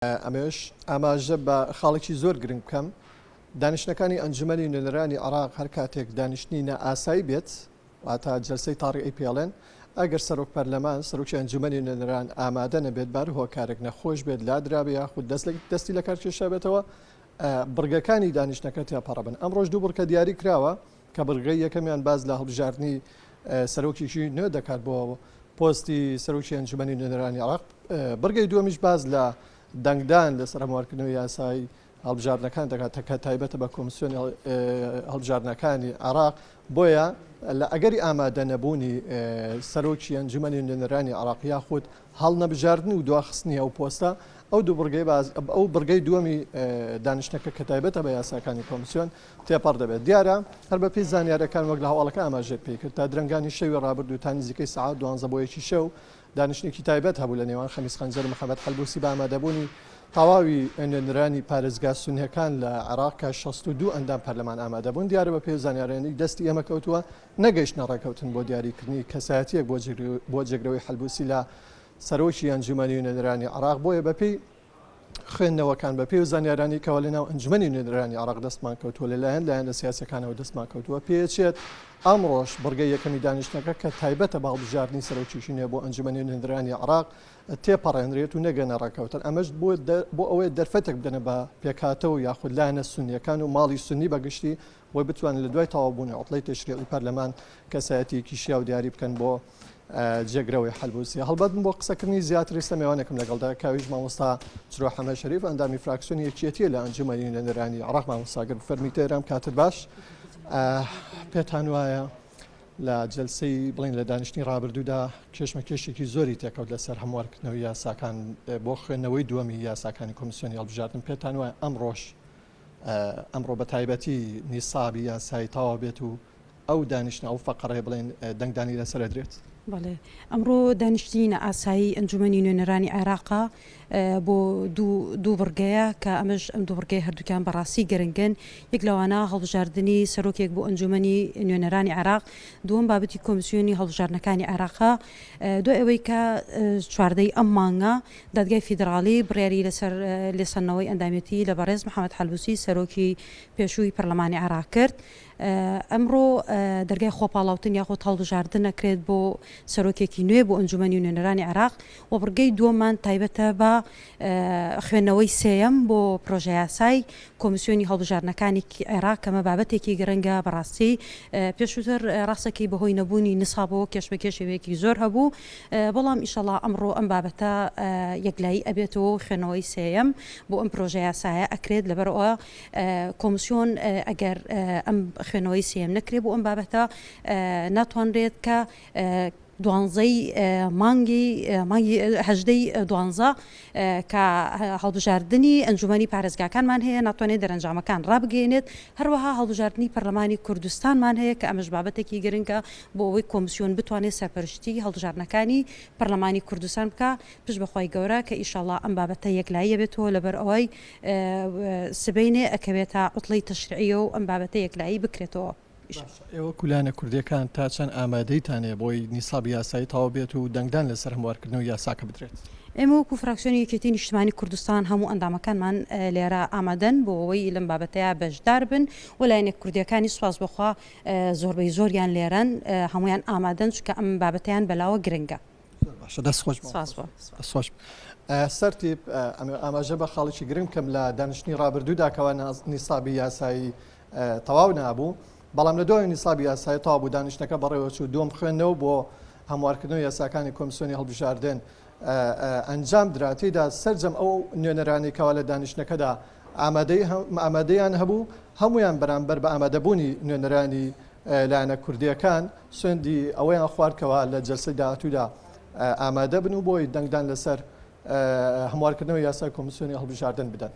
ئەمێش ئاماژە بە خاڵێکی زۆر گرنگ بکەم دانیشتەکانی ئەنجومەنی نوێنەرانی عێراق هەر کاتێک دانیشتنی ئاسایی بێت واتە جەلسەی تاڕی ئەیپێڵێن ئەگەر سەرۆک پەرلەمان سەرۆکی ئەنجومەنی نوێنەران ئامادە نەبێت بار هۆکارێک نەخۆش بێت لادرابێ یاخود دەستی لە کارکێشە بێتەوە بڕگەکانی دانیشتەکە تێپەڕەبن. ئەمڕۆژ دوو بڕکە دیاری کراوە کە بڕگەی یەکەمیان باز لە هەڵبژاردننی سەرۆکیشی نوێ دەکات بۆ پۆستی سەرۆکی ئەنجومەنی نوێنەرانی عێراق. بڕگەی دووەمیش باز لە دەنگدان لەسەر هەموارکردنەوەی یاسایی هەڵبژاردنەکان دەکات کە تایبەتە بە کۆمیسیۆنی هەڵبژاردنەکانی عێراق. بۆیە لە ئەگەری ئامادە نەبوونی سەرۆکی ئەنجومەنی نوێنەرانی عێراق یاخود هەڵنەبژاردن و دواخستنی ئەو پۆستە ئەو بڕگەی دووەمی دانیشتەکە کە تایبەتە بە یاساکانی کۆمیسیۆن تێپەڕ دەبێت. دیارە هەر بە پێی زانیاریەکان وەک لە هەواڵەکە ئاماژەی پێ کرد تا درەنگانی شەوی ڕابردوو نزیکەی سەعات 12 بۆ 1 شەو دانیشتێکی تایبەت هەبوو لە نێوان خەمیس خەنجەر و محەممەد حەلبوسی بە ئامادەبوونی تەواوی نوێنەرانی پارێزگا سونیەکان لە عێراق کە 62 ئەندام پەرلەمان ئامادەبوون. دیارە بە پێی زانیاریانی دەستی ئێمە کەوتووە نەگەیشتنە ڕێکەوتن بۆ دیاریکردنی کەسایەتیەک بۆ جێگرەوەی حەلبوسی لە سەرۆکی ئەنجومەنی نوێنەرانی عێراق. بۆیە بەپێی خوێندنەوەکان بە پێی زانیارانی کەوە لەناو ئەنجومەنی نوێنەرانی عێراق دەستمان کەوتووە لەلایەن لە سیاسەکانەوە دەستمان کەوتووە پێچێت ئەمڕۆژ بڕگەی یەکەمی دانیشتەکە کە تایبەتە بە هەڵبژاردننی سەرۆکیشی نوێ بۆ ئەنجومەنی نوێنەرانی عێراق تێپەڕێنرێت و نەگەنە ڕێکەوتن. ئەمەش بۆ ئەوەی دەرفەتێک بدەنە بە پێکاتەوە یاخود لایەنە سونیەکان و ماڵی سونی بەگشتی بۆی بتوانن لە دوای تەواوبوونی عوتڵەی تەشریعی پەرلەمان کەسایەتیەکی شیا و دیاری بکەن بۆ جێگرەوەی حەلبوسی. هەڵبەتم بۆ قسەکردنی زیاتری سەمێوانێکم لەگەڵدا کاویش مامۆستا چرۆ حەمە شەریف ئەندامی فراکسیۆنی یەکێتیە لە ئەنجومەنی نوێنەرانی عێراق. مامۆستاگەر فەرمی تێرام کاتت باش. پێتان وایە لە جەلسەی بڵین لە دانیشتنی ڕابردوودا کێشمەکێشێکی زۆری تێکەوت لەسەر هەموارکردنەوەی یاساکان بۆ خوێندنەوەی دووەمی یاساکانی کۆمیسیۆنی هەڵبژاردن. پێتان وایە ئەمڕۆ بە تایبەتی نیسابی یاسایی تەواو بێت و ئەو دانیشتنە ئەو فەقەڕێ بڵێن دەنگدانی لەسەر دێت. بەڵێ ئەمڕۆ دانیشتنە ئاسایی ئەنجومەنی نوێنەرانی عێراقا بۆ دوو بڕگەیە کە ئەمەش ئەم دوو بڕگەی هەردووکیان بەڕاستی گەرنگن. یەک لەوانە هەڵبژاردننی سەرۆکێک بۆ ئەنجومەنی نوێنەرانی عێراق، دووەم بابەتی کۆمیسیۆنی هەڵبژاردنەکانی عێراقا. دو ئەوەی کە چواردەی ئەم مانگە دادگای فیدراڵی بڕیاری لەسەر لێسەنەوەی ئەندامەتی لە بەڕێز محەممەد حەلبوسی سەرۆکی پێشووی پەرلەمانی عێراق کرد. ئەمڕۆ دەرگای خۆپاڵاوتن یاخۆ هەڵبژاردن نەکرێت بۆ سەرۆکێکی نوێ بۆ ئەنجومەنی نوێنەرانی عێراق و بڕگەی دووەمان تایبەتە بە خوێندنەوەی سێەم بۆ پرۆژە یاسای کۆمیسیۆنی هەڵبژاردنەکانی عێراق کەمە بابەتێکی گرنگە بەڕاستی پێشووتر ڕاستەکەی بەهۆی نەبوونی نسابەوە کێشمەکێشێوەیەکی زۆر هەبوو. بەڵام ئیشەڵا ئەمڕۆ ئەم بابەتە یەکلایی ئەبێتەوە خوێندنەوەی سێەم بۆ ئەم پرۆژە یاسایە ئەکرێت لەبەرەوە کۆمیسیۆن ئەگەر ئەم خوێنەوەی سێم نەکرێت بۆ ئەم بابەتە ناتوانرێت کە دوانزەی مانگی هەژدەی دوانزە کە هەڵبژاردننی ئەنجومەنی پارێزگاکانمان هەیە ناتوانێت دەرەنجامەکان ڕابگەێنێت. هەروەها هەڵبژاردننی پەرلەمانی کوردستانمان هەیە کە ئەمەش بابەتێکی گرنگە بۆ ئەوەی کۆمیسیۆن بتوانێت سەرپەرشتی هەڵبژاردنەکانی پەرلەمانی کوردستان بکە پشت بەخوای گەورە کە ئیشەڵا ئەم بابەتە یەکلایی بێتەوە لەبەر ئەوەی سبەینێ ئەکەوێتە عوتڵەی تەشریعیە و ئەم بابەتە یەکلایی بکرێتەوە. ئێوە کولانە کوردیەکان تا چەند ئامادەیتانێ بۆی نیسابی یاسایی تەواو بێت و دەنگدان لەسەر هەموارکردنەوەی یاساکە بدرێت؟ ئێمە وەکو فراکسیۆنی یەکێتی نیشتیمانی کوردستان هەموو ئەندامەکانمان لێرە ئامادەن بۆ ئەوەی لەم بابەتەیە بەشدار بن و لایەنێک کوردیەکانی سوپاس بخوا زۆربەی زۆریان لێرەن هەمویان ئامادەن چکە ئەم بابەتیان بەلاوە گرنگە. دەستخۆش سەرتیب ئاماژە بە خاڵێکی گرنگ کەم لە دانیشتنی ڕابردوودا کەوا نیسابی یاسایی تەواو نابوو. بەڵام لە دوای نیسابی یاسایی تەواو بوو دانیشتەکە بەڕێوەچوو دووەم خوێندنەوە بۆ هەموارکردنەوەی یاساکانی کۆمیسیۆنی هەڵبژاردن ئەنجام دراتیدا سەرجەم ئەو نوێنەرانی کەوا لە دانیشتەکەدا ئامادەیان هەبوو هەمویان بەرامبەر بە ئامادەبوونی نوێنەرانی لایەنە کوردیەکان سوێندی ئەوەیان خواردکەوە لە جەلسەی داهاتوودا ئامادە بن و بۆی دەنگدان لەسەر هەموارکردنەوەی یاسای کۆمیسیۆنی هەڵبژاردن بدەن.